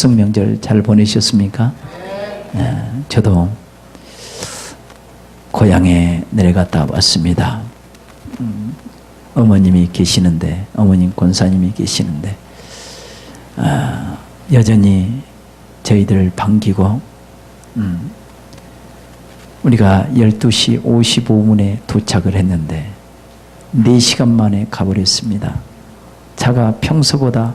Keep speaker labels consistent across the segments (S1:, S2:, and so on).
S1: 추석 명절 잘 보내셨습니까? 저도 고향에 내려갔다 왔습니다. 어머님이 계시는데, 어머님 권사님이 계시는데 여전히 저희들을 반기고 우리가 12시 55분에 도착을 했는데 4시간 만에 가버렸습니다. 차가 평소보다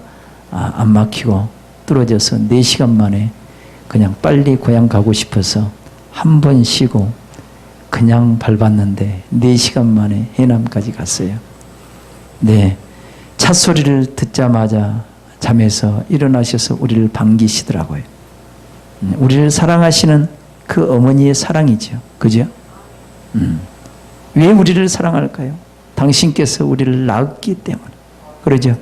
S1: 안 막히고 뚫어져서 4시간 만에 그냥 빨리 고향 가고 싶어서 한 번 쉬고 그냥 밟았는데 4시간 만에 해남까지 갔어요. 네, 차 소리를 듣자마자 잠에서 일어나셔서 우리를 반기시더라고요. 우리를 사랑하시는 그 어머니의 사랑이죠. 그죠? 왜 우리를 사랑할까요? 당신께서 우리를 낳았기 때문에. 그러죠?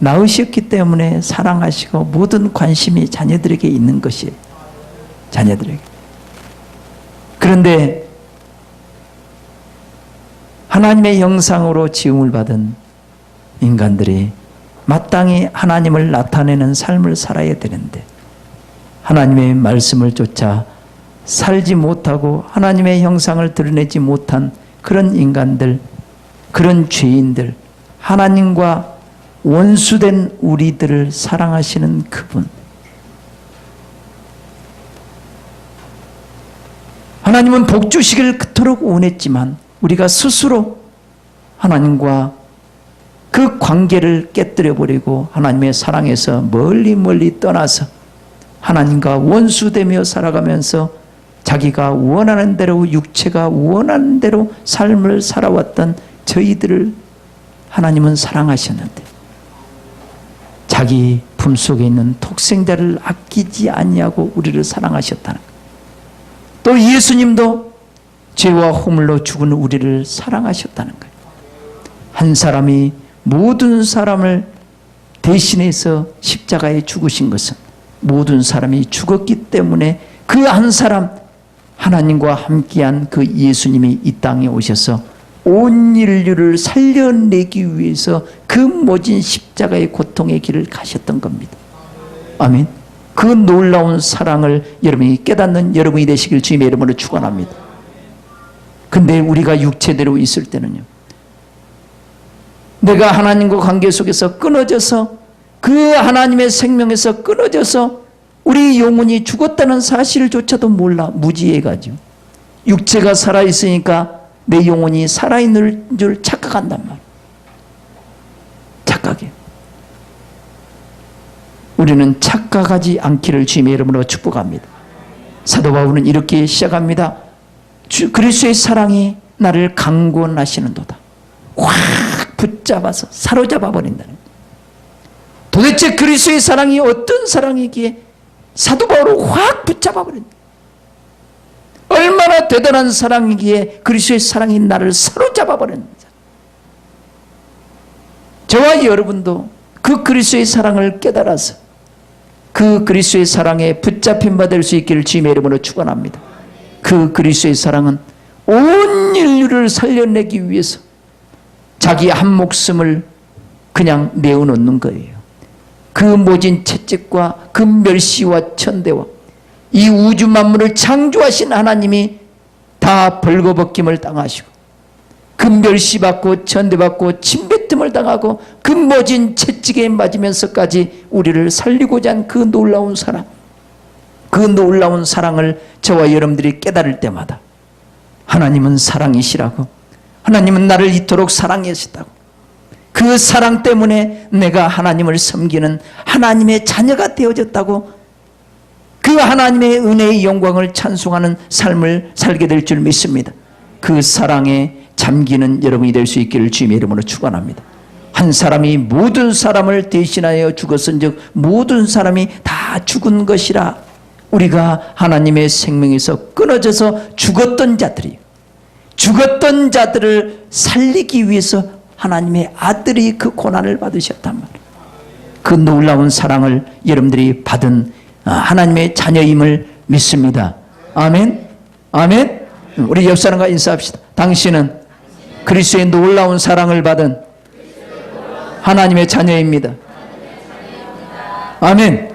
S1: 낳으셨기 때문에 사랑하시고 모든 관심이 자녀들에게 있는 것이에요. 자녀들에게. 그런데 하나님의 형상으로 지음을 받은 인간들이 마땅히 하나님을 나타내는 삶을 살아야 되는데 하나님의 말씀을 쫓아 살지 못하고 하나님의 형상을 드러내지 못한 그런 인간들, 그런 죄인들, 하나님과 원수된 우리들을 사랑하시는 그분, 하나님은 복 주시기를 그토록 원했지만 우리가 스스로 하나님과 그 관계를 깨뜨려버리고 하나님의 사랑에서 멀리 멀리 떠나서 하나님과 원수되며 살아가면서 자기가 원하는 대로, 육체가 원하는 대로 삶을 살아왔던 저희들을 하나님은 사랑하셨는데 자기 품속에 있는 독생자를 아끼지 아니하고 우리를 사랑하셨다는 거예요. 또 예수님도 죄와 허물로 죽은 우리를 사랑하셨다는 거예요. 한 사람이 모든 사람을 대신해서 십자가에 죽으신 것은 모든 사람이 죽었기 때문에 그 한 사람, 하나님과 함께한 그 예수님이 이 땅에 오셔서 온 인류를 살려내기 위해서 그 모진 십자가의 고통의 길을 가셨던 겁니다. 아멘. 그 놀라운 사랑을 여러분이 깨닫는 여러분이 되시길 주님의 이름으로 축원합니다. 근데 우리가 육체대로 있을 때는요, 내가 하나님과 관계 속에서 끊어져서 그 하나님의 생명에서 끊어져서 우리 영혼이 죽었다는 사실조차도 몰라 무지해가지고 육체가 살아있으니까 내 영혼이 살아있는 줄 착각한단 말이에요. 착각해. 우리는 착각하지 않기를 주님의 이름으로 축복합니다. 사도 바울은 이렇게 시작합니다. 그리스도의 사랑이 나를 강권하시는도다. 확 붙잡아서 사로잡아 버린다는 거예요. 도대체 그리스도의 사랑이 어떤 사랑이기에 사도 바울을 확 붙잡아 버린다. 얼마나 대단한 사랑이기에 그리스도의 사랑이 나를 사로잡아 버렸는지. 저와 여러분도 그 그리스도의 사랑을 깨달아서 그 그리스도의 사랑에 붙잡힌 바 될 수 있기를 주님의 이름으로 축원합니다. 그 그리스도의 사랑은 온 인류를 살려내기 위해서 자기 한 목숨을 그냥 내어놓는 거예요. 그 모진 채찍과 그 멸시와 천대와 이 우주 만물을 창조하신 하나님이 다 벌거벗김을 당하시고 그 멸시받고 천대받고 침뱉음을 당하고 그 모진 채찍에 맞으면서까지 우리를 살리고자 한 그 놀라운 사랑, 그 놀라운 사랑을 저와 여러분들이 깨달을 때마다 하나님은 사랑이시라고, 하나님은 나를 이토록 사랑하셨다고, 그 사랑 때문에 내가 하나님을 섬기는 하나님의 자녀가 되어졌다고, 그 하나님의 은혜의 영광을 찬송하는 삶을 살게 될 줄 믿습니다. 그 사랑에 잠기는 여러분이 될 수 있기를 주님의 이름으로 축원합니다. 한 사람이 모든 사람을 대신하여 죽었은즉 모든 사람이 다 죽은 것이라. 우리가 하나님의 생명에서 끊어져서 죽었던 자들이, 죽었던 자들을 살리기 위해서 하나님의 아들이 그 고난을 받으셨단 말이에요. 그 놀라운 사랑을 여러분들이 받은 하나님의 자녀임을 믿습니다. 아멘. 아멘. 우리 옆 사람과 인사합시다. 당신은 그리스도의 놀라운 사랑을 받은 하나님의 자녀입니다. 아멘.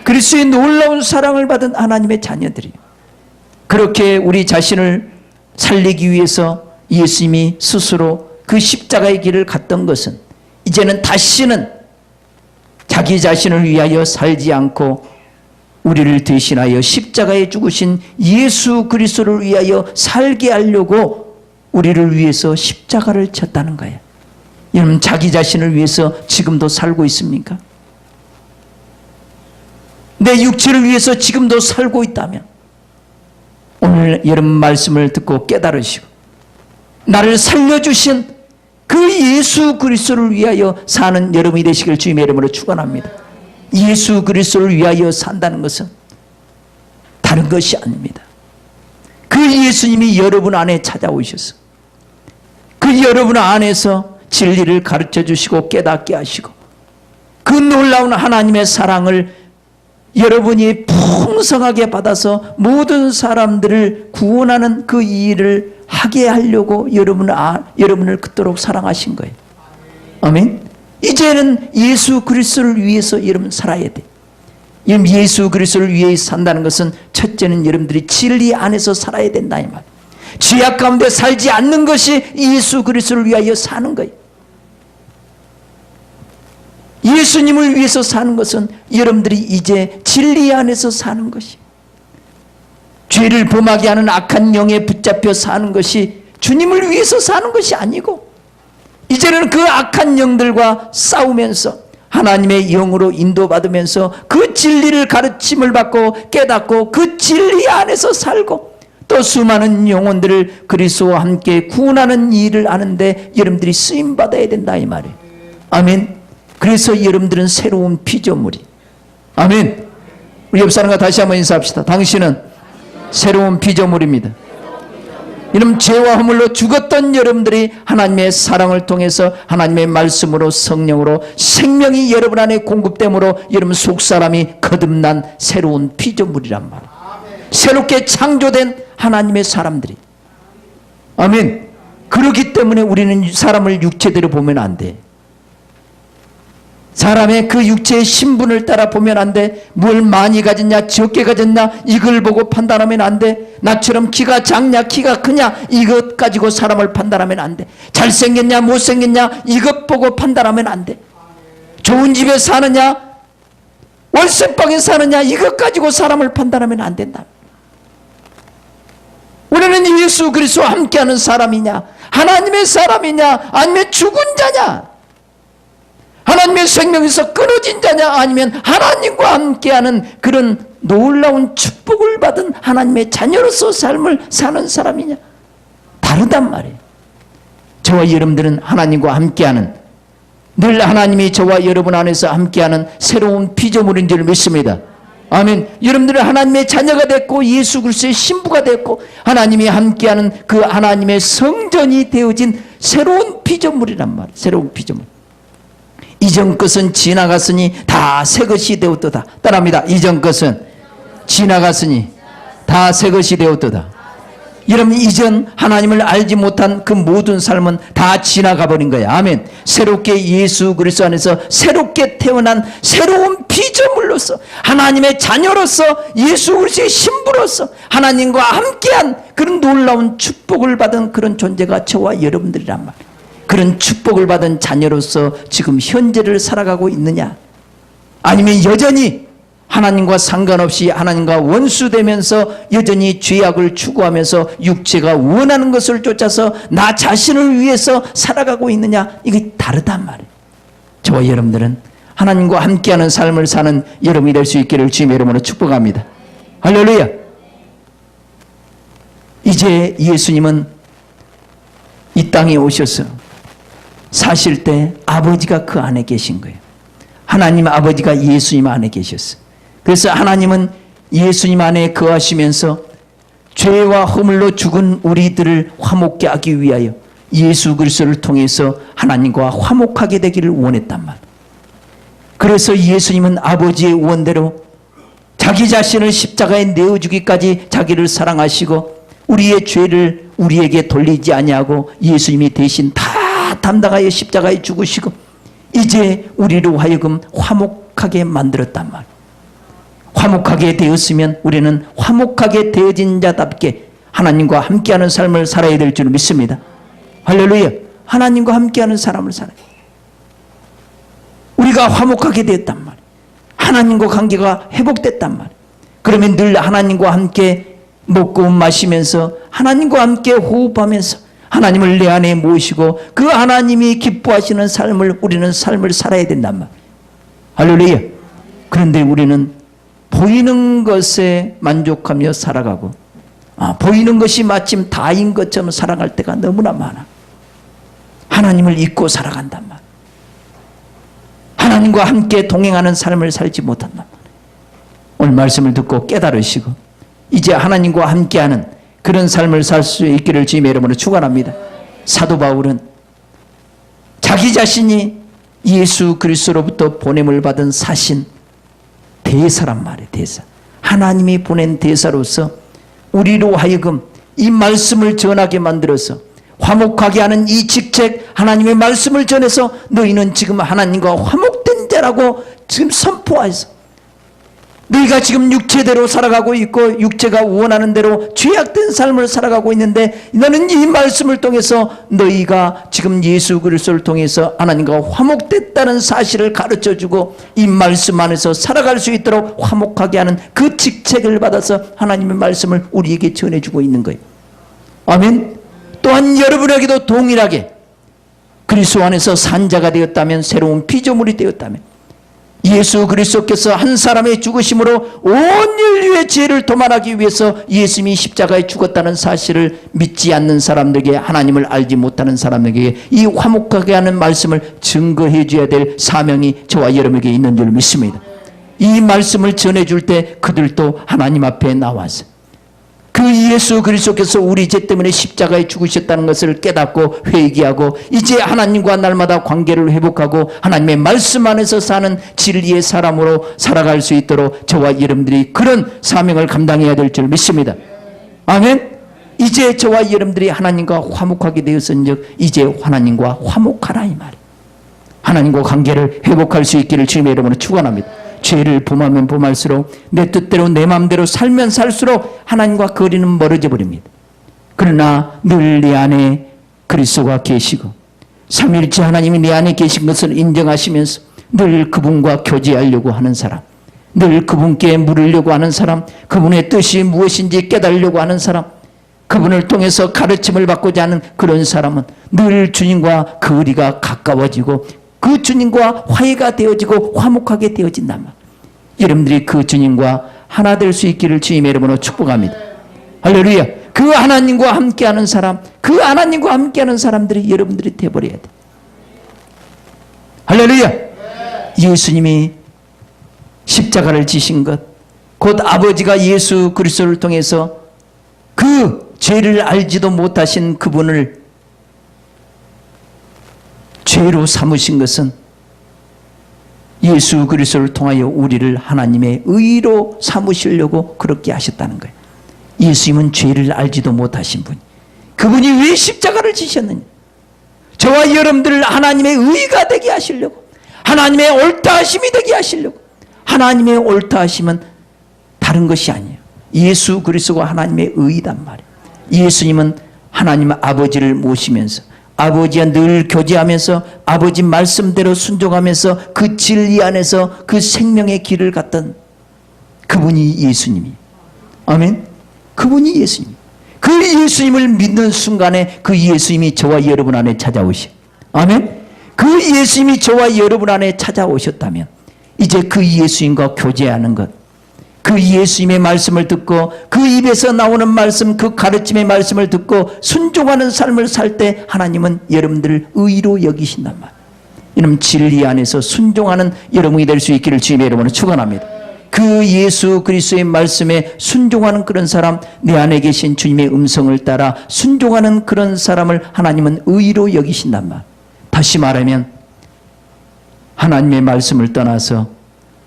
S1: 그리스도의 놀라운 사랑을 받은 하나님의 자녀들이에요. 그렇게 우리 자신을 살리기 위해서 예수님이 스스로 그 십자가의 길을 갔던 것은 이제는 다시는 자기 자신을 위하여 살지 않고 우리를 대신하여 십자가에 죽으신 예수 그리스도를 위하여 살게 하려고 우리를 위해서 십자가를 쳤다는 거예요. 여러분, 자기 자신을 위해서 지금도 살고 있습니까? 내 육체를 위해서 지금도 살고 있다면 오늘 여러분 말씀을 듣고 깨달으시고 나를 살려주신 그 예수 그리스도를 위하여 사는 여러분이 되시길 주님의 이름으로 축원합니다. 예수 그리스도를 위하여 산다는 것은 다른 것이 아닙니다. 그 예수님이 여러분 안에 찾아오셔서 그 여러분 안에서 진리를 가르쳐 주시고 깨닫게 하시고 그 놀라운 하나님의 사랑을 여러분이 풍성하게 받아서 모든 사람들을 구원하는 그 일을 하게 하려고 여러분을 그토록 사랑하신 거예요. 아멘. 이제는 예수 그리스도를 위해서 여러분 살아야 돼. 여러분, 예수 그리스도를 위해 산다는 것은 첫째는 여러분들이 진리 안에서 살아야 된다 이 말. 죄악 가운데 살지 않는 것이 예수 그리스도를 위하여 사는 거예요. 예수님을 위해서 사는 것은 여러분들이 이제 진리 안에서 사는 것이, 죄를 범하게 하는 악한 영에 붙잡혀 사는 것이 주님을 위해서 사는 것이 아니고 이제는 그 악한 영들과 싸우면서 하나님의 영으로 인도받으면서 그 진리를 가르침을 받고 깨닫고 그 진리 안에서 살고 또 수많은 영혼들을 그리스도와 함께 구원하는 일을 하는데 여러분들이 쓰임받아야 된다 이 말이에요. 아멘. 그래서 여러분들은 새로운 피조물이, 아멘. 우리 옆 사람과 다시 한번 인사합시다. 당신은 새로운 피조물입니다. 여러분, 죄와 허물로 죽었던 여러분들이 하나님의 사랑을 통해서 하나님의 말씀으로 성령으로 생명이 여러분 안에 공급됨으로 여러분 속사람이 거듭난 새로운 피조물이란 말이에요. 새롭게 창조된 하나님의 사람들이, 아멘. 그렇기 때문에 우리는 사람을 육체대로 보면 안 돼. 사람의 그 육체의 신분을 따라 보면 안 돼. 뭘 많이 가졌냐 적게 가졌냐 이걸 보고 판단하면 안 돼. 나처럼 키가 작냐 키가 크냐 이것 가지고 사람을 판단하면 안 돼. 잘생겼냐 못생겼냐 이것 보고 판단하면 안 돼. 좋은 집에 사느냐 월세방에 사느냐 이것 가지고 사람을 판단하면 안 된다. 우리는 예수 그리스도와 함께하는 사람이냐 하나님의 사람이냐 아니면 죽은 자냐, 하나님의 생명에서 끊어진 자냐 아니면 하나님과 함께하는 그런 놀라운 축복을 받은 하나님의 자녀로서 삶을 사는 사람이냐, 다르단 말이에요. 저와 여러분들은 하나님과 함께하는, 늘 하나님이 저와 여러분 안에서 함께하는 새로운 피조물인 줄 믿습니다. 아멘. 여러분들은 하나님의 자녀가 됐고 예수 그리스도의 신부가 됐고 하나님이 함께하는 그 하나님의 성전이 되어진 새로운 피조물이란 말이에요. 새로운 피조물. 이전 것은 지나갔으니 다 새 것이 되었도다. 따라합니다. 이전 것은 지나갔으니 다 새 것이 되었도다. 여러분, 이전 하나님을 알지 못한 그 모든 삶은 다 지나가 버린 거예요. 아멘. 새롭게 예수 그리스도 안에서 새롭게 태어난 새로운 피조물로서 하나님의 자녀로서 예수 그리스도의 신부로서 하나님과 함께한 그런 놀라운 축복을 받은 그런 존재가 저와 여러분들이란 말이에요. 그런 축복을 받은 자녀로서 지금 현재를 살아가고 있느냐, 아니면 여전히 하나님과 상관없이 하나님과 원수되면서 여전히 죄악을 추구하면서 육체가 원하는 것을 쫓아서 나 자신을 위해서 살아가고 있느냐, 이게 다르단 말이에요. 저와 여러분들은 하나님과 함께하는 삶을 사는 여러분이 될 수 있기를 주님의 이름으로 축복합니다. 할렐루야. 이제 예수님은 이 땅에 오셔서 사실 때 아버지가 그 안에 계신 거예요. 하나님 아버지가 예수님 안에 계셨어요. 그래서 하나님은 예수님 안에 거하시면서 죄와 허물로 죽은 우리들을 화목케 하기 위하여 예수 그리스도를 통해서 하나님과 화목하게 되기를 원했단 말. 그래서 예수님은 아버지의 원대로 자기 자신을 십자가에 내어주기까지 자기를 사랑하시고 우리의 죄를 우리에게 돌리지 아니하고 예수님이 대신 다 담당하여 십자가에 죽으시고 이제 우리로 하여금 화목하게 만들었단 말. 화목하게 되었으면 우리는 화목하게 되어진 자답게 하나님과 함께하는 삶을 살아야 될 줄 믿습니다. 할렐루야. 하나님과 함께하는 사람을 살아야 돼. 우리가 화목하게 되었단 말이에요. 하나님과 관계가 회복됐단 말이에요. 그러면 늘 하나님과 함께 먹고 마시면서 하나님과 함께 호흡하면서 하나님을 내 안에 모시고 그 하나님이 기뻐하시는 삶을 우리는 삶을 살아야 된단 말이에요. 할렐루야. 그런데 우리는 보이는 것에 만족하며 살아가고 보이는 것이 마침 다인 것처럼 살아갈 때가 너무나 많아. 하나님을 잊고 살아간단 말이야. 하나님과 함께 동행하는 삶을 살지 못한단 말이야. 오늘 말씀을 듣고 깨달으시고 이제 하나님과 함께하는 그런 삶을 살 수 있기를 주님의 이름으로 축원합니다. 사도 바울은 자기 자신이 예수 그리스도로부터 보냄을 받은 사신 대사란 말이에요. 대사. 하나님이 보낸 대사로서 우리로 하여금 이 말씀을 전하게 만들어서 화목하게 하는 이 직책, 하나님의 말씀을 전해서 너희는 지금 하나님과 화목된 자라고 지금 선포하여서 너희가 지금 육체대로 살아가고 있고 육체가 원하는 대로 죄악된 삶을 살아가고 있는데 너는 이 말씀을 통해서 너희가 지금 예수 그리스도를 통해서 하나님과 화목됐다는 사실을 가르쳐주고 이 말씀 안에서 살아갈 수 있도록 화목하게 하는 그 직책을 받아서 하나님의 말씀을 우리에게 전해주고 있는 거예요. 아멘. 또한 여러분에게도 동일하게 그리스도 안에서 산자가 되었다면, 새로운 피조물이 되었다면, 예수 그리스도께서 한 사람의 죽으심으로 온 인류의 죄를 도말하기 위해서 예수님이 십자가에 죽었다는 사실을 믿지 않는 사람들에게, 하나님을 알지 못하는 사람에게 이 화목하게 하는 말씀을 증거해 줘야 될 사명이 저와 여러분에게 있는 줄 믿습니다. 이 말씀을 전해줄 때 그들도 하나님 앞에 나와서 그 예수 그리스도께서 우리 죄 때문에 십자가에 죽으셨다는 것을 깨닫고 회개하고 이제 하나님과 날마다 관계를 회복하고 하나님의 말씀 안에서 사는 진리의 사람으로 살아갈 수 있도록 저와 여러분들이 그런 사명을 감당해야 될 줄 믿습니다. 아멘. 이제 저와 여러분들이 하나님과 화목하게 되었은즉 이제 하나님과 화목하라 이 말이에요. 하나님과 관계를 회복할 수 있기를 주님의 이름으로 축원합니다. 죄를 범하면 범할수록 내 뜻대로 내 마음대로 살면 살수록 하나님과 거리는 멀어져 버립니다. 그러나 늘 내 안에 그리스도가 계시고 삼위일체 하나님이 내 안에 계신 것을 인정하시면서 늘 그분과 교제하려고 하는 사람, 늘 그분께 물으려고 하는 사람, 그분의 뜻이 무엇인지 깨달으려고 하는 사람, 그분을 통해서 가르침을 받고자 하는 그런 사람은 늘 주님과 거리가 가까워지고 그 주님과 화해가 되어지고 화목하게 되어진단 말이에요. 여러분들이 그 주님과 하나 될 수 있기를 주님의 이름으로 축복합니다. 할렐루야. 그 하나님과 함께하는 사람, 그 하나님과 함께하는 사람들이 여러분들이 되어버려야 돼. 할렐루야. 예수님이 십자가를 지신 것, 곧 아버지가 예수 그리스도를 통해서 그 죄를 알지도 못하신 그분을 죄로 삼으신 것은 예수 그리스도를 통하여 우리를 하나님의 의로 삼으시려고 그렇게 하셨다는 거예요. 예수님은 죄를 알지도 못하신 분, 그분이 왜 십자가를 지셨느냐? 저와 여러분들을 하나님의 의가 되게 하시려고, 하나님의 옳다하심이 되게 하시려고. 하나님의 옳다하심은 다른 것이 아니에요. 예수 그리스도가 하나님의 의단 말이에요. 예수님은 하나님 아버지를 모시면서 아버지와 늘 교제하면서 아버지 말씀대로 순종하면서 그 진리 안에서 그 생명의 길을 갔던 그분이 예수님이에요. 아멘. 그분이 예수님. 그 예수님을 믿는 순간에 그 예수님이 저와 여러분 안에 찾아오셔. 아멘. 그 예수님이 저와 여러분 안에 찾아오셨다면 이제 그 예수님과 교제하는 것, 그 예수님의 말씀을 듣고 그 입에서 나오는 말씀, 그 가르침의 말씀을 듣고 순종하는 삶을 살 때 하나님은 여러분들을 의로 여기신단 말이에요. 이놈 진리 안에서 순종하는 여러분이 될 수 있기를 주님의 이름으로 축원합니다. 그 예수 그리스도의 말씀에 순종하는 그런 사람, 내 안에 계신 주님의 음성을 따라 순종하는 그런 사람을 하나님은 의로 여기신단 말이에요. 다시 말하면 하나님의 말씀을 떠나서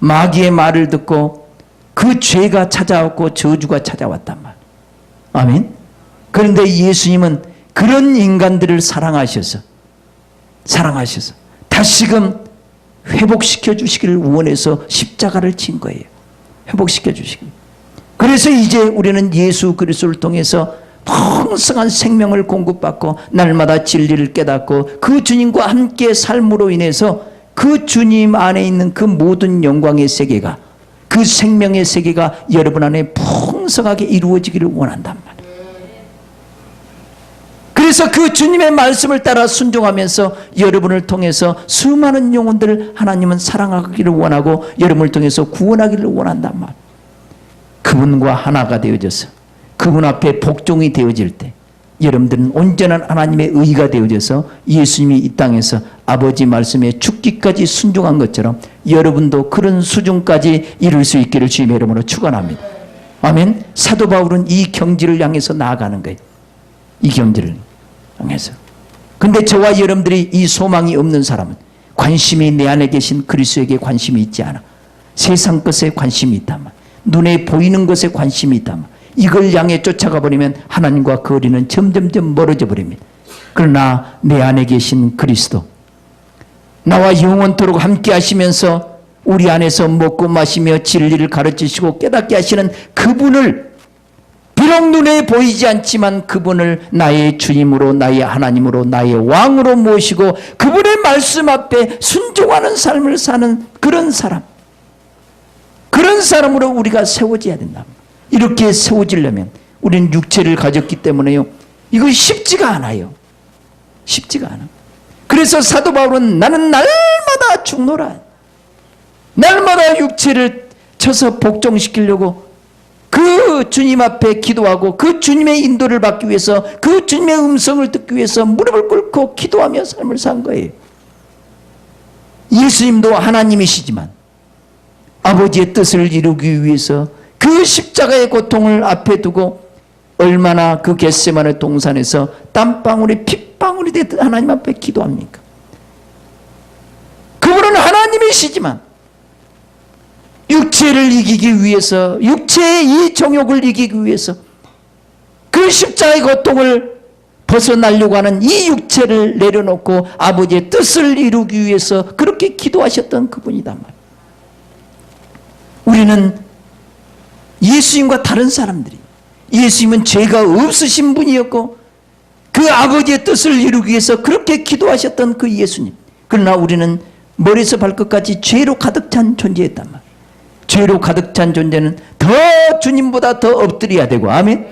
S1: 마귀의 말을 듣고 그 죄가 찾아왔고 저주가 찾아왔단 말이에요. 아멘. 그런데 예수님은 그런 인간들을 사랑하셔서 다시금 회복시켜 주시기를 원해서 십자가를 진 거예요. 회복시켜 주시기. 그래서 이제 우리는 예수 그리스도를 통해서 풍성한 생명을 공급받고 날마다 진리를 깨닫고 그 주님과 함께 삶으로 인해서 그 주님 안에 있는 그 모든 영광의 세계가, 그 생명의 세계가 여러분 안에 풍성하게 이루어지기를 원한단 말이에요. 그래서 그 주님의 말씀을 따라 순종하면서 여러분을 통해서 수많은 영혼들을 하나님은 사랑하기를 원하고 여러분을 통해서 구원하기를 원한단 말이에요. 그분과 하나가 되어져서 그분 앞에 복종이 되어질 때 여러분들은 온전한 하나님의 의가 되어져서 예수님이 이 땅에서 아버지 말씀에 죽기까지 순종한 것처럼 여러분도 그런 수준까지 이룰 수 있기를 주님의 이름으로 축원합니다. 아멘. 사도 바울은 이 경지를 향해서 나아가는 거예요. 이 경지를 향해서. 근데 저와 여러분들이 이 소망이 없는 사람은 관심이 내 안에 계신 그리스도에게 관심이 있지 않아. 세상 것에 관심이 있다면, 눈에 보이는 것에 관심이 있다면 이걸 향해 쫓아가 버리면 하나님과 그 거리는 점점점 멀어져 버립니다. 그러나 내 안에 계신 그리스도, 나와 영원토록 함께 하시면서 우리 안에서 먹고 마시며 진리를 가르치시고 깨닫게 하시는 그분을, 비록 눈에 보이지 않지만 그분을 나의 주님으로, 나의 하나님으로, 나의 왕으로 모시고 그분의 말씀 앞에 순종하는 삶을 사는 그런 사람, 그런 사람으로 우리가 세워져야 된다. 이렇게 세워지려면 우리는 육체를 가졌기 때문에요, 이거 쉽지가 않아요. 쉽지가 않아. 그래서 사도 바울은 나는 날마다 죽노라, 날마다 육체를 쳐서 복종시키려고 그 주님 앞에 기도하고 그 주님의 인도를 받기 위해서, 그 주님의 음성을 듣기 위해서 무릎을 꿇고 기도하며 삶을 산 거예요. 예수님도 하나님이시지만 아버지의 뜻을 이루기 위해서 그 십자가의 고통을 앞에 두고 얼마나 그 겟세마네 동산에서 땀방울이 핏방울이 되듯 하나님 앞에 기도합니까? 그분은 하나님이시지만 육체를 이기기 위해서, 육체의 이 정욕을 이기기 위해서 그 십자가의 고통을 벗어나려고 하는 이 육체를 내려놓고 아버지의 뜻을 이루기 위해서 그렇게 기도하셨던 그분이단 말이에요. 우리는 예수님과 다른 사람들이, 예수님은 죄가 없으신 분이었고 그 아버지의 뜻을 이루기 위해서 그렇게 기도하셨던 그 예수님. 그러나 우리는 머리에서 발끝까지 죄로 가득 찬 존재였단 말이에요. 죄로 가득 찬 존재는 더 주님보다 더 엎드려야 되고, 아멘.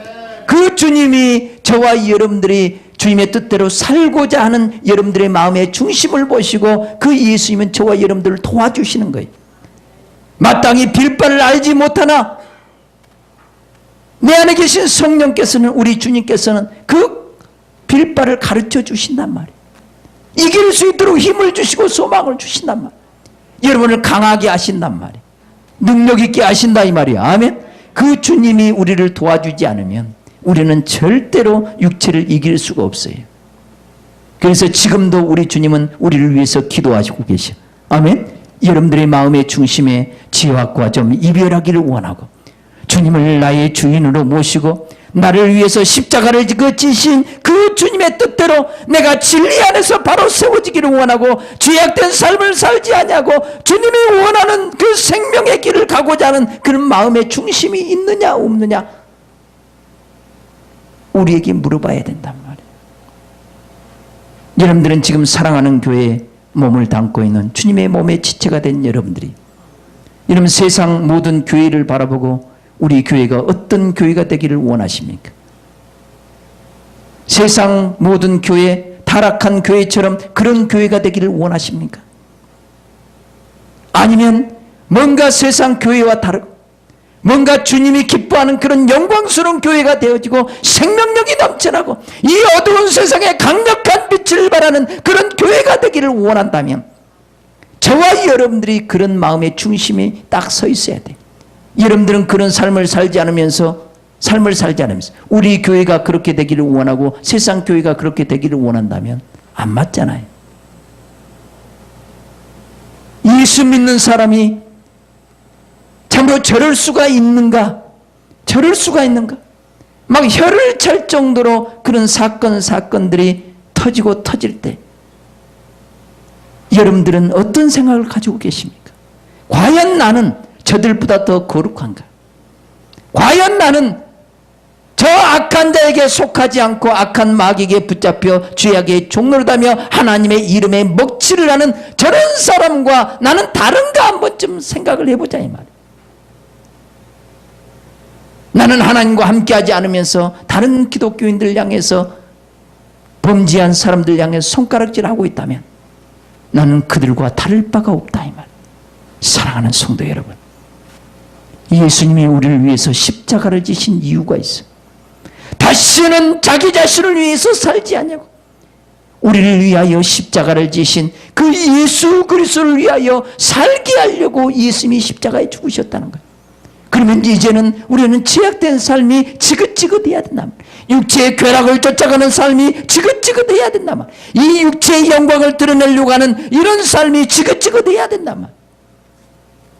S1: 그 주님이 저와 여러분들이 주님의 뜻대로 살고자 하는 여러분들의 마음의 중심을 보시고 그 예수님은 저와 여러분들을 도와주시는 거예요. 마땅히 빌바를 알지 못하나 내 안에 계신 성령께서는, 우리 주님께서는 그 빌바를 가르쳐 주신단 말이에요. 이길 수 있도록 힘을 주시고 소망을 주신단 말이에요. 여러분을 강하게 하신단 말이에요. 능력 있게 하신다 이 말이에요. 아멘. 그 주님이 우리를 도와주지 않으면 우리는 절대로 육체를 이길 수가 없어요. 그래서 지금도 우리 주님은 우리를 위해서 기도하시고 계셔. 아멘. 여러분들의 마음의 중심에 죄악과 좀 이별하기를 원하고 주님을 나의 주인으로 모시고 나를 위해서 십자가를 지신 그 주님의 뜻대로 내가 진리 안에서 바로 세워지기를 원하고 죄악된 삶을 살지 아니하고 주님이 원하는 그 생명의 길을 가고자 하는 그런 마음의 중심이 있느냐 없느냐 우리에게 물어봐야 된단 말이에요. 여러분들은 지금 사랑하는 교회에 몸을 담고 있는 주님의 몸의 지체가 된 여러분들이, 여러분 세상 모든 교회를 바라보고 우리 교회가 어떤 교회가 되기를 원하십니까? 세상 모든 교회, 타락한 교회처럼 그런 교회가 되기를 원하십니까? 아니면 뭔가 세상 교회와 다르고 뭔가 주님이 기뻐하는 그런 영광스러운 교회가 되어지고 생명력이 넘쳐나고 이 어두운 세상에 강력한 빛을 발하는 그런 교회가 되기를 원한다면 저와 여러분들이 그런 마음의 중심이 딱 서 있어야 돼요. 여러분들은 그런 삶을 살지 않으면서 우리 교회가 그렇게 되기를 원하고 세상 교회가 그렇게 되기를 원한다면 안 맞잖아요. 예수 믿는 사람이 참으로 저럴 수가 있는가? 저럴 수가 있는가? 막 혀를 찰 정도로 그런 사건들이 터지고 터질 때 여러분들은 어떤 생각을 가지고 계십니까? 과연 나는 저들보다 더 거룩한가? 과연 나는 저 악한 자에게 속하지 않고 악한 마귀에게 붙잡혀 죄악의 종노릇하며 하나님의 이름에 먹칠을 하는 저런 사람과 나는 다른가 한번쯤 생각을 해보자 이 말이에요. 나는 하나님과 함께하지 않으면서 다른 기독교인들 향해서 범죄한 사람들 향해서 손가락질하고 있다면 나는 그들과 다를 바가 없다 이 말이에요. 사랑하는 성도 여러분, 예수님이 우리를 위해서 십자가를 지신 이유가 있어요. 다시는 자기 자신을 위해서 살지 않냐고. 우리를 위하여 십자가를 지신 그 예수 그리스도를 위하여 살게 하려고 예수님이 십자가에 죽으셨다는 거예요. 그러면 이제는 우리는 죄악된 삶이 지긋지긋해야 된다. 육체의 쾌락을 쫓아가는 삶이 지긋지긋해야 된다. 이 육체의 영광을 드러내려고 하는 이런 삶이 지긋지긋해야 된다.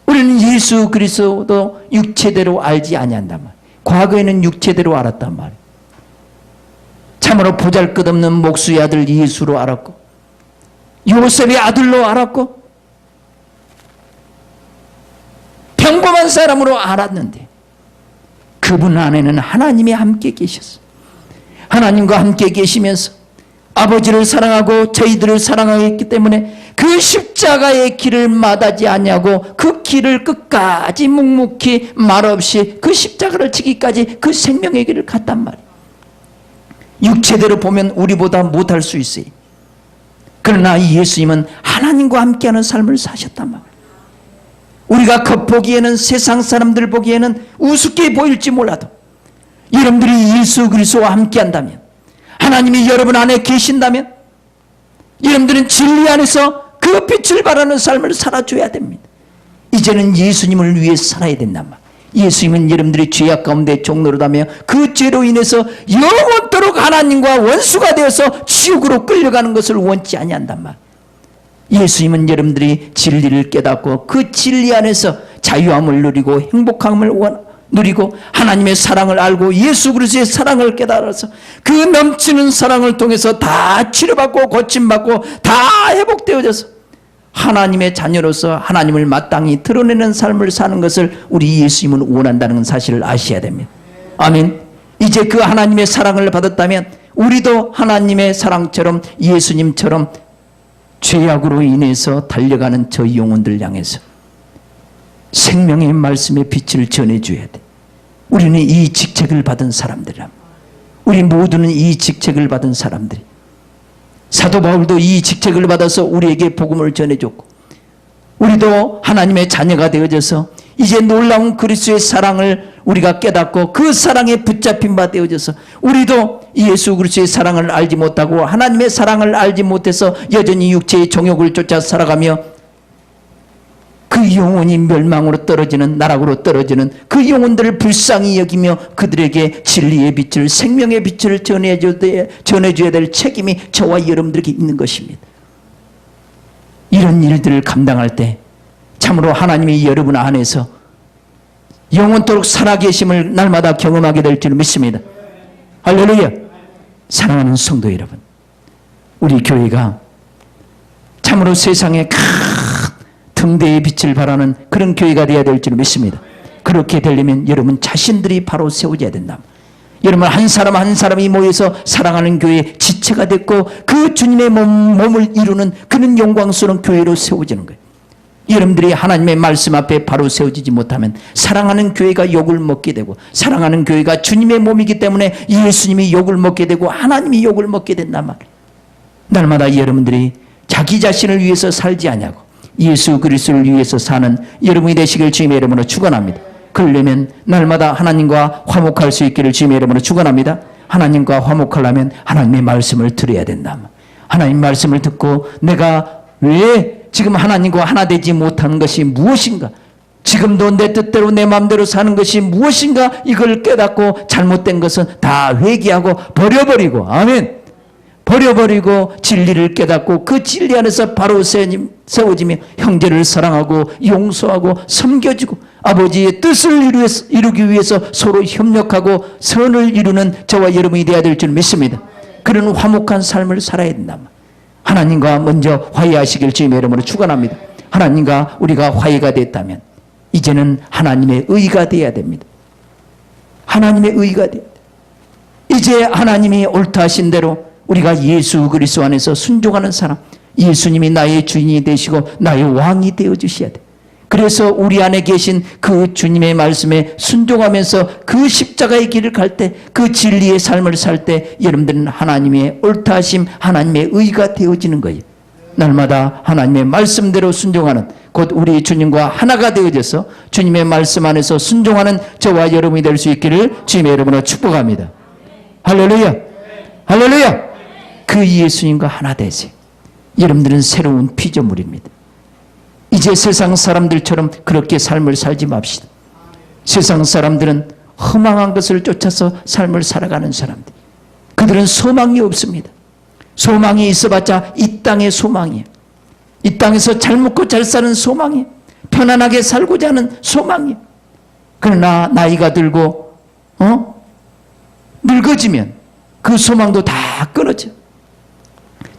S1: 우리는 예수 그리스도도 육체대로 알지 아니한다. 과거에는 육체대로 알았단 말이에요. 참으로 보잘것없는 목수의 아들 예수로 알았고 요셉의 아들로 알았고 평범한 사람으로 알았는데 그분 안에는 하나님이 함께 계셨어요. 하나님과 함께 계시면서 아버지를 사랑하고 저희들을 사랑하기 때문에 그 십자가의 길을 마다하지 아니하고 그 길을 끝까지 묵묵히 말없이 그 십자가를 지기까지 그 생명의 길을 갔단 말이에요. 육체대로 보면 우리보다 못할 수 있어요. 그러나 예수님은 하나님과 함께하는 삶을 사셨단 말이에요. 우리가 겉보기에는 세상 사람들 보기에는 우습게 보일지 몰라도 여러분들이 예수 그리스도와 함께한다면, 하나님이 여러분 안에 계신다면 여러분들은 진리 안에서 그 빛을 발하는 삶을 살아줘야 됩니다. 이제는 예수님을 위해 살아야 된단 말이에요. 예수님은 여러분들이 죄악 가운데 종노릇하며 그 죄로 인해서 영원토록 하나님과 원수가 되어서 지옥으로 끌려가는 것을 원치 아니한단 말이에요. 예수님은 여러분들이 진리를 깨닫고 그 진리 안에서 자유함을 누리고 행복함을 누리고 하나님의 사랑을 알고 예수 그리스도의 사랑을 깨달아서 그 넘치는 사랑을 통해서 다 치료받고 고침받고 다 회복되어져서 하나님의 자녀로서 하나님을 마땅히 드러내는 삶을 사는 것을 우리 예수님은 원한다는 사실을 아셔야 됩니다. 아멘. 이제 그 하나님의 사랑을 받았다면 우리도 하나님의 사랑처럼 예수님처럼 죄악으로 인해서 달려가는 저 영혼들 향해서 생명의 말씀의 빛을 전해줘야 돼. 우리는 이 직책을 받은 사람들이라. 우리 모두는 이 직책을 받은 사람들이. 사도 바울도 이 직책을 받아서 우리에게 복음을 전해줬고 우리도 하나님의 자녀가 되어져서 이제 놀라운 그리스도의 사랑을 우리가 깨닫고 그 사랑에 붙잡힌 바 되어져서 우리도 예수 그리스도의 사랑을 알지 못하고 하나님의 사랑을 알지 못해서 여전히 육체의 정욕을 쫓아 살아가며 그 영혼이 멸망으로 떨어지는, 나락으로 떨어지는 그 영혼들을 불쌍히 여기며 그들에게 진리의 빛을, 생명의 빛을 전해줘야 될 책임이 저와 여러분들에게 있는 것입니다. 이런 일들을 감당할 때 참으로 하나님이 여러분 안에서 영원토록 살아계심을 날마다 경험하게 될 줄 믿습니다. 할렐루야. 사랑하는 성도 여러분, 우리 교회가 참으로 세상에 큰 등대의 빛을 발하는 그런 교회가 되어야 될 줄 믿습니다. 그렇게 되려면 여러분 자신들이 바로 세워져야 된다. 여러분 한 사람 한 사람이 모여서 사랑하는 교회의 지체가 됐고 그 주님의 몸을 이루는 그런 영광스러운 교회로 세워지는 거예요. 여러분들이 하나님의 말씀 앞에 바로 세워지지 못하면 사랑하는 교회가 욕을 먹게 되고 사랑하는 교회가 주님의 몸이기 때문에 예수님이 욕을 먹게 되고 하나님이 욕을 먹게 된단 말이에요. 날마다 여러분들이 자기 자신을 위해서 살지 않냐고 예수 그리스도를 위해서 사는 여러분이 되시길 주님의 이름으로 축원합니다. 그러려면 날마다 하나님과 화목할 수 있기를 주님의 이름으로 축원합니다. 하나님과 화목하려면 하나님의 말씀을 들어야 된다. 하나님 말씀을 듣고 내가 왜 지금 하나님과 하나 되지 못하는 것이 무엇인가? 지금도 내 뜻대로 내 마음대로 사는 것이 무엇인가? 이걸 깨닫고 잘못된 것은 다 회개하고 버려버리고, 아멘. 버려버리고 진리를 깨닫고 그 진리 안에서 바로 세워지며 형제를 사랑하고 용서하고 섬겨주고 아버지의 뜻을 이루기 위해서 서로 협력하고 선을 이루는 저와 여러분이 되어야 될 줄 믿습니다. 그런 화목한 삶을 살아야 된다. 하나님과 먼저 화해하시길 주님의 이름으로 축원합니다. 하나님과 우리가 화해가 됐다면 이제는 하나님의 의가 되어야 됩니다. 하나님의 의가 되어야 돼요. 이제 하나님이 옳다 하신 대로 우리가 예수 그리스도 안에서 순종하는 사람, 예수님이 나의 주인이 되시고 나의 왕이 되어주셔야 돼요. 그래서 우리 안에 계신 그 주님의 말씀에 순종하면서 그 십자가의 길을 갈 때, 그 진리의 삶을 살 때 여러분들은 하나님의 옳다 하심, 하나님의 의가 되어지는 거예요. 날마다 하나님의 말씀대로 순종하는, 곧 우리 주님과 하나가 되어져서 주님의 말씀 안에서 순종하는 저와 여러분이 될 수 있기를 주님의 이름으로 축복합니다. 할렐루야! 할렐루야! 그 예수님과 하나 되세요. 여러분들은 새로운 피조물입니다. 이제 세상 사람들처럼 그렇게 삶을 살지 맙시다. 세상 사람들은 허망한 것을 쫓아서 삶을 살아가는 사람들. 그들은 소망이 없습니다. 소망이 있어봤자 이 땅의 소망이에요. 이 땅에서 잘 먹고 잘 사는 소망이에요. 편안하게 살고자 하는 소망이에요. 그러나 나이가 들고 늙어지면 그 소망도 다 끊어져.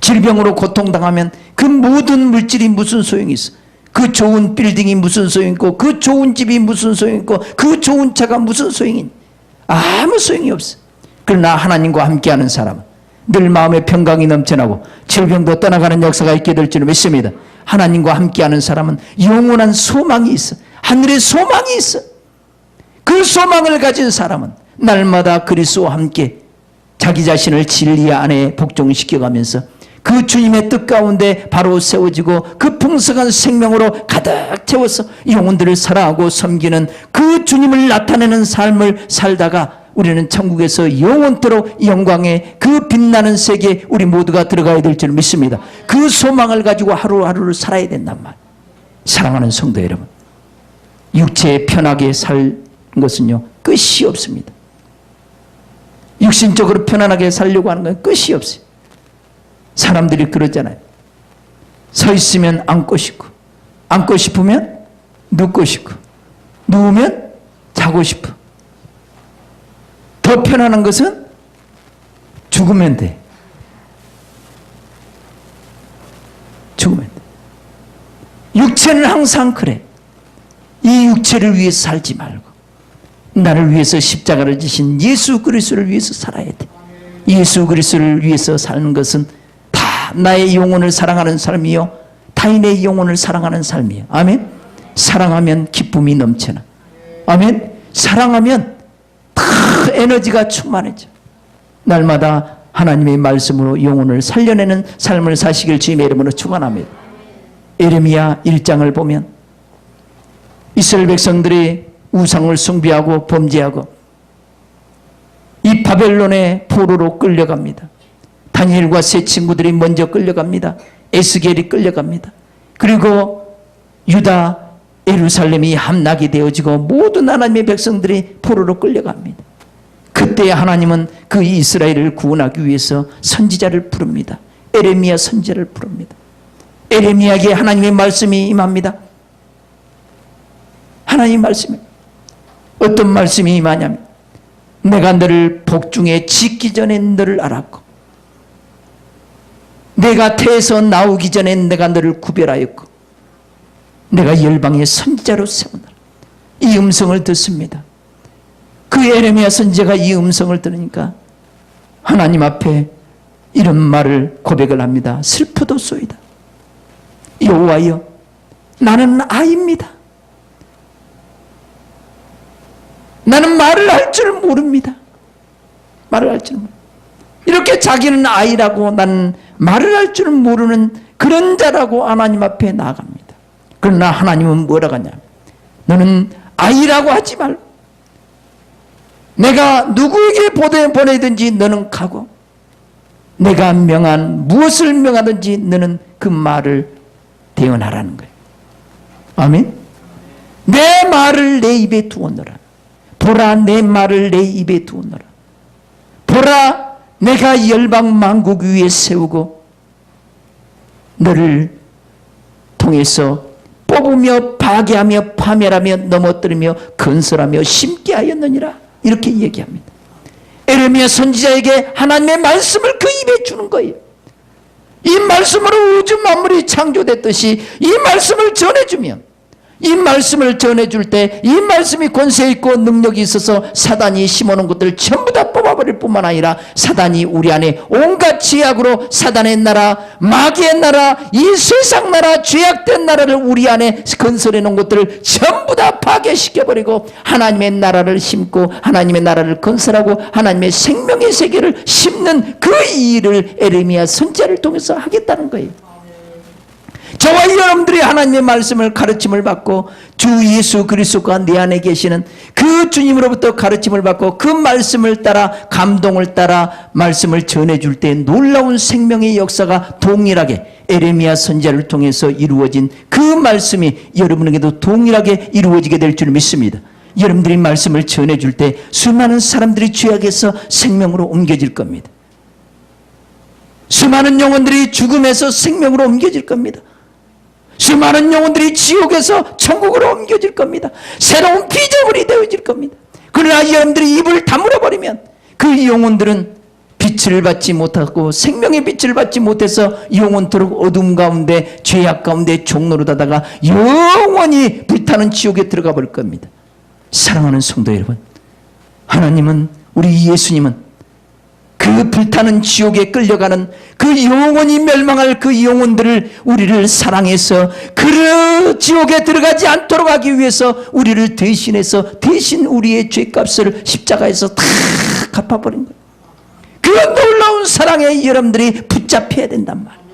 S1: 질병으로 고통당하면 그 모든 물질이 무슨 소용이 있어. 그 좋은 빌딩이 무슨 소용이 있고, 그 좋은 집이 무슨 소용이 있고, 그 좋은 차가 무슨 소용이 있니? 아무 소용이 없어. 그러나 하나님과 함께하는 사람은 늘 마음의 평강이 넘쳐나고 질병도 떠나가는 역사가 있게 될 줄 믿습니다. 하나님과 함께하는 사람은 영원한 소망이 있어. 하늘의 소망이 있어. 그 소망을 가진 사람은 날마다 그리스도와 함께 자기 자신을 진리 안에 복종시켜가면서 그 주님의 뜻 가운데 바로 세워지고 그 풍성한 생명으로 가득 채워서 영혼들을 사랑하고 섬기는 그 주님을 나타내는 삶을 살다가 우리는 천국에서 영원토록 영광의 그 빛나는 세계에 우리 모두가 들어가야 될 줄 믿습니다. 그 소망을 가지고 하루하루를 살아야 된단 말이에요. 사랑하는 성도 여러분, 육체에 편하게 살 것은요 끝이 없습니다. 육신적으로 편안하게 살려고 하는 건 끝이 없어요. 사람들이 그러잖아요. 서 있으면 앉고 싶고, 앉고 싶으면 눕고 싶고, 누우면 자고 싶어. 더 편안한 것은 죽으면 돼. 죽으면 돼. 육체는 항상 그래. 이 육체를 위해서 살지 말고 나를 위해서 십자가를 지신 예수 그리스도를 위해서 살아야 돼. 예수 그리스도를 위해서 사는 것은 다 나의 영혼을 사랑하는 삶이요, 타인의 영혼을 사랑하는 삶이에요. 아멘. 사랑하면 기쁨이 넘쳐나. 아멘. 사랑하면 다 에너지가 충만해져. 날마다 하나님의 말씀으로 영혼을 살려내는 삶을 사시길 주님의 이름으로 축원합니다. 예레미야 1장을 보면 이스라엘 백성들이 우상을 숭배하고 범죄하고 이 바벨론의 포로로 끌려갑니다. 다니엘과 세 친구들이 먼저 끌려갑니다. 에스겔이 끌려갑니다. 그리고 유다 예루살렘이 함락이 되어지고 모든 하나님의 백성들이 포로로 끌려갑니다. 그때 하나님은 그 이스라엘을 구원하기 위해서 선지자를 부릅니다. 예레미야 선지자를 부릅니다. 예레미야에게 하나님의 말씀이 임합니다. 하나님의 말씀이 어떤 말씀이 임하냐면, 내가 너를 복중에 짓기 전에 너를 알았고, 내가 태에서 나오기 전에 내가 너를 구별하였고, 내가 열방의 선지자로 세우노라. 이 음성을 듣습니다. 그 예레미야 선지자가 이 음성을 들으니까 하나님 앞에 이런 말을 고백을 합니다. 슬프도소이다. 여호와여, 나는 아이입니다. 나는 말을 할 줄 모릅니다. 말을 할 줄 모릅니다. 이렇게 자기는 아이라고 나는 말을 할 줄 모르는 그런 자라고 하나님 앞에 나아갑니다. 그러나 하나님은 뭐라고 하냐, 너는 아이라고 하지 말고 내가 누구에게 보내든지 너는 가고, 내가 무엇을 명하든지 너는 그 말을 대언하라는 거예요. 아멘. 내 말을 내 입에 두었노라. 보라, 내 말을 내 입에 두었노라. 보라, 내가 열방 만국 위에 세우고 너를 통해서 뽑으며 파괴하며 파멸하며 넘어뜨리며 건설하며 심게 하였느니라. 이렇게 얘기합니다. 예레미야 선지자에게 하나님의 말씀을 그 입에 주는 거예요. 이 말씀으로 우주 만물이 창조됐듯이 이 말씀을 전해주면 이 말씀을 전해줄 때 이 말씀이 권세 있고 능력이 있어서 사단이 심어놓은 것들을 전부 다 뽑아버릴 뿐만 아니라 사단이 우리 안에 온갖 죄악으로 사단의 나라, 마귀의 나라, 이 세상 나라, 죄악된 나라를 우리 안에 건설해 놓은 것들을 전부 다 파괴시켜버리고 하나님의 나라를 심고 하나님의 나라를 건설하고 하나님의 생명의 세계를 심는 그 일을 에레미야 선지자를 통해서 하겠다는 거예요. 저와 여러분들이 하나님의 말씀을 가르침을 받고 주 예수 그리스도가 내 안에 계시는 그 주님으로부터 가르침을 받고 그 말씀을 따라 감동을 따라 말씀을 전해줄 때 놀라운 생명의 역사가 동일하게 에레미야 선지자를 통해서 이루어진 그 말씀이 여러분에게도 동일하게 이루어지게 될 줄 믿습니다. 여러분들이 말씀을 전해줄 때 수많은 사람들이 죄악에서 생명으로 옮겨질 겁니다. 수많은 영혼들이 죽음에서 생명으로 옮겨질 겁니다. 수많은 영혼들이 지옥에서 천국으로 옮겨질 겁니다. 새로운 피조물이 되어질 겁니다. 그러나 여러분들이 입을 다물어버리면 그 영혼들은 빛을 받지 못하고 생명의 빛을 받지 못해서 영원토록 어둠 가운데 죄악 가운데 종노릇하다가 영원히 불타는 지옥에 들어가 버릴 겁니다. 사랑하는 성도 여러분, 하나님은 우리 예수님은 그 불타는 지옥에 끌려가는 그 영원히 멸망할 그 영혼들을 우리를 사랑해서 그 지옥에 들어가지 않도록 하기 위해서 우리를 대신해서 대신 우리의 죄값을 십자가에서 다 갚아버린 거예요. 그 놀라운 사랑에 여러분들이 붙잡혀야 된단 말이에요.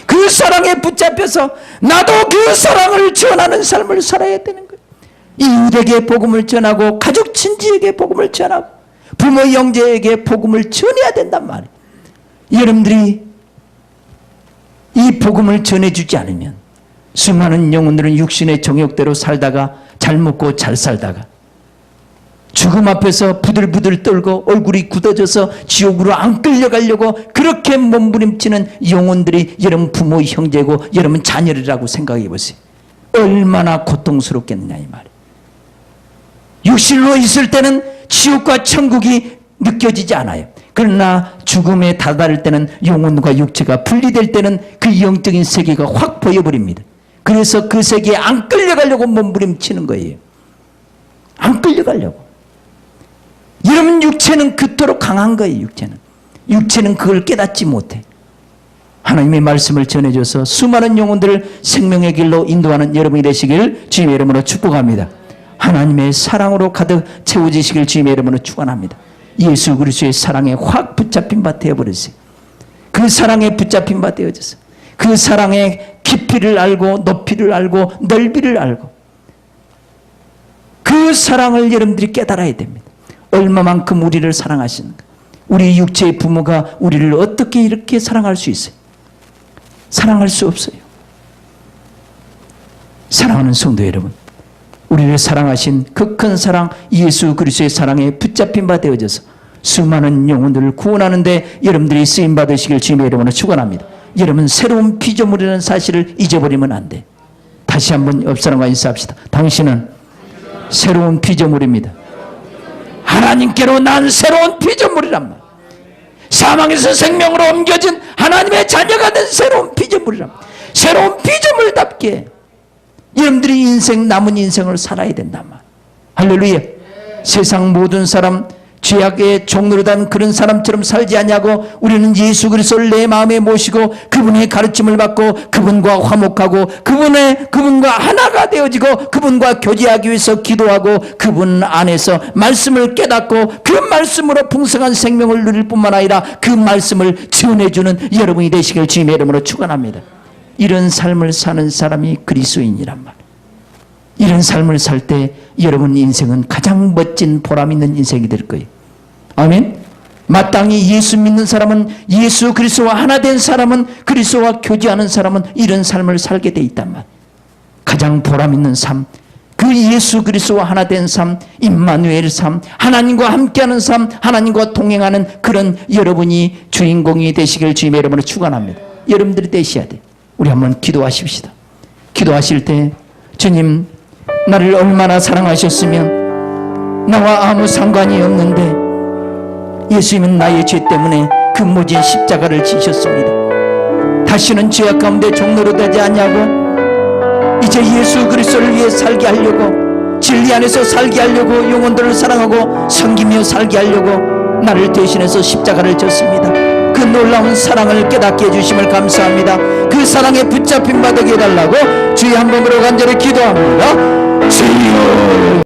S1: 그 사랑에 붙잡혀서 나도 그 사랑을 전하는 삶을 살아야 되는 거예요. 이웃에게 복음을 전하고 가족 친지에게 복음을 전하고 부모 형제에게 복음을 전해야 된단 말이에요. 여러분들이 이 복음을 전해주지 않으면 수많은 영혼들은 육신의 정욕대로 살다가 잘 먹고 잘 살다가 죽음 앞에서 부들부들 떨고 얼굴이 굳어져서 지옥으로 안 끌려가려고 그렇게 몸부림치는 영혼들이 여러분 부모 형제고 여러분 자녀라고 생각해 보세요. 얼마나 고통스럽겠느냐 이 말이에요. 육신으로 있을 때는 지옥과 천국이 느껴지지 않아요. 그러나 죽음에 다다를 때는 영혼과 육체가 분리될 때는 그 영적인 세계가 확 보여버립니다. 그래서 그 세계에 안 끌려가려고 몸부림치는 거예요. 안 끌려가려고. 여러분 육체는 그토록 강한 거예요. 육체는 그걸 깨닫지 못해. 하나님의 말씀을 전해줘서 수많은 영혼들을 생명의 길로 인도하는 여러분이 되시길 주님의 이름으로 축복합니다. 하나님의 사랑으로 가득 채워지시길 주님의 이름으로 축원합니다. 예수 그리스도의 사랑에 확 붙잡힌 바 되어버리세요. 그 사랑에 붙잡힌 바 되어져서 그 사랑의 깊이를 알고 높이를 알고 넓이를 알고 그 사랑을 여러분들이 깨달아야 됩니다. 얼마만큼 우리를 사랑하시는가. 우리 육체의 부모가 우리를 어떻게 이렇게 사랑할 수 있어요? 사랑할 수 없어요. 사랑하는 성도 여러분, 우리를 사랑하신 그 큰 사랑 예수 그리스도의 사랑에 붙잡힌 바 되어져서 수많은 영혼들을 구원하는 데 여러분들이 쓰임 받으시길 주님의 이름으로 축원합니다. 여러분 새로운 피조물이라는 사실을 잊어버리면 안 돼. 다시 한번 옆 사람과 인사합시다. 당신은 새로운 피조물입니다. 하나님께로 난 새로운 피조물이란 말. 사망에서 생명으로 옮겨진 하나님의 자녀가 된 새로운 피조물이란 말. 새로운 피조물답게 여러분들이 인생 남은 인생을 살아야 된단 말. 할렐루야. 세상 모든 사람 죄악의 종노릇한 그런 사람처럼 살지 않냐고 우리는 예수 그리스도를 내 마음에 모시고 그분의 가르침을 받고 그분과 화목하고 그분과 하나가 되어지고 그분과 교제하기 위해서 기도하고 그분 안에서 말씀을 깨닫고 그 말씀으로 풍성한 생명을 누릴 뿐만 아니라 그 말씀을 전해주는 여러분이 되시길 주님의 이름으로 축원합니다. 이런 삶을 사는 사람이 그리스도인이란 말. 이런 삶을 살 때 여러분 인생은 가장 멋진 보람 있는 인생이 될 거예요. 아멘. 마땅히 예수 믿는 사람은 예수 그리스도와 하나 된 사람은 그리스도와 교제하는 사람은 이런 삶을 살게 돼 있단 말. 가장 보람 있는 삶, 그 예수 그리스도와 하나 된 삶, 임마누엘 삶, 하나님과 함께하는 삶, 하나님과 동행하는 그런 여러분이 주인공이 되시길 주님의 이름으로 축원합니다. 여러분들이 되셔야 돼. 우리 한번 기도하십시다. 기도하실 때 주님 나를 얼마나 사랑하셨으면 나와 아무 상관이 없는데 예수님은 나의 죄 때문에 그 모진 십자가를 지셨습니다. 다시는 죄악 가운데 종노릇하지 않냐고 이제 예수 그리스도를 위해 살게 하려고, 진리 안에서 살게 하려고, 영혼들을 사랑하고 섬기며 살게 하려고 나를 대신해서 십자가를 졌습니다. 그 놀라운 사랑을 깨닫게 해주심을 감사합니다. 그 사랑에 붙잡힌 바 되게 해달라고 주의 한 몸으로 간절히 기도합니다. 주여